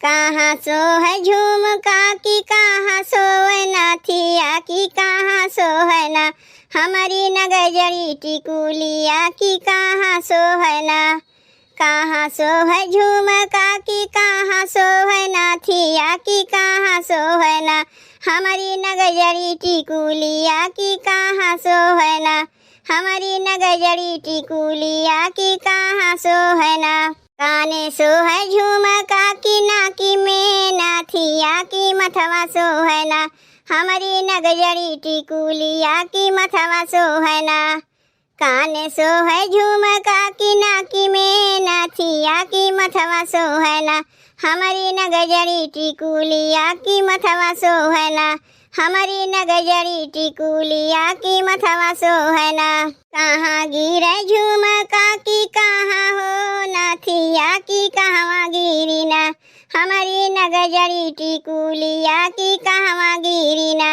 कहाँ सो है झुमका की कहाँ सोए नाथिया की कहाँ सो है ना हमारी नगजरी टिकुलिया की कहाँ सो है ना। कहाँ सो है झुमका की कहाँ सो है नाथिया की कहाँ सो है ना हमारी नगजरी टिकुलिया की कहाँ सो है ना हमारी नगजरी टिकुलिया की कहाँ सो है ना। काने सो है झुमका की नाकी में नाथिया की मथवा सो है ना हमारी नगजरी टिकुलिया की मथवा सो है ना। काने सो है झुमका की नाकी में नाथिया की मथवा सो है ना हमारी नगजरी टिकुलिया की मथवा सो है ना हमारी नगजरी टिकुलिया की मथवा सो है ना। कहाँ गिरे झुमका की कहाँ हो नाथिया की कहवा गिरी ना हमारी नगजरी टिकुलिया की कहवा गिरी ना।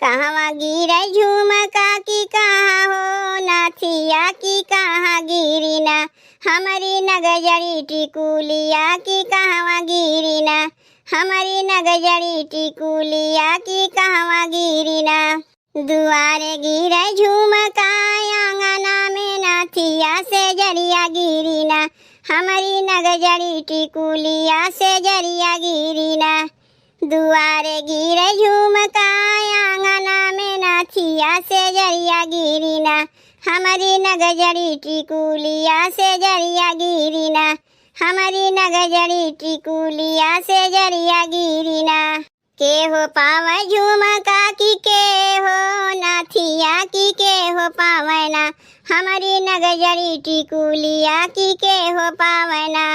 कहवा गिरे झुमका की कहाँ हो नाथिया की कहाँ गिरी ना हमारी नगजरी टिकुलिया की कहवा गिरी ना हमारी नगजरी टिकुलिया की कहवा गिरी ना। दुआरे गिरे झुमका आंगना में नाथिया से जरिया गिरी ना हमारी नगजरी टिकुलिया से जरिया गिरी ना। दुआरे गिरे झुमका आंगना में नाथिया से जरिया गिरी ना हमारी नगजरी टिकुलिया से जरिया गिरी ना हमारी नगजरी टिकुलिया से जरिया गिरी ना। के हो पावे झुमका की के हो नाथिया की के हो पावे ना हमारी नगजरी टिकुलिया की के हो पावे ना।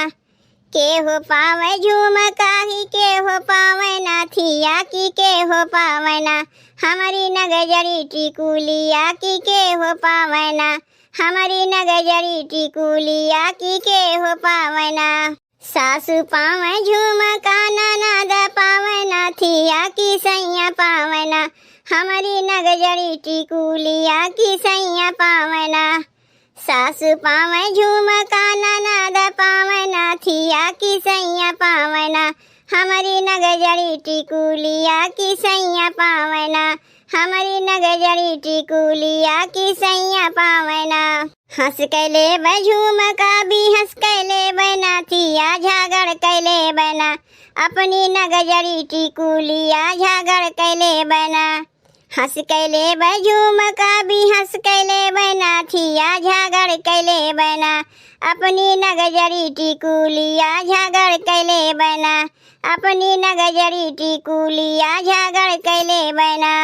के हो पावे झुमका ही के हो पावे नाथिया की के हो पावे ना हमारी नगजरी टिकुलिया की के हो पावे ना हमारी नगजरी टिकुलिया की के हो पावे ना। सासु पावे झुमका ननद पावे नाथिया की सैया पावे ना हमारी नगजरी टिकुलिया की सैया पावे ना। सासु पावे झुमका ननद पावे नाथिया की सैया पावे ना हमारी नगजरी टिकुलिया की सैया पावे ना हमारी नगजरी टिकुलिया की सैया पावे ना। हंस कैले झुमका भी हंस कैले नाथिया झगड़ कैले बना अपनी नगजरी टिकुलिया झगड़ कैले बना। हंस कैले झुमका भी हंस कैले नाथिया झगड़ कैले बना अपनी नगजरी टिकुलिया झगड़ कैले बना अपनी नगजरी टिकुलिया झगड़ कैले बना।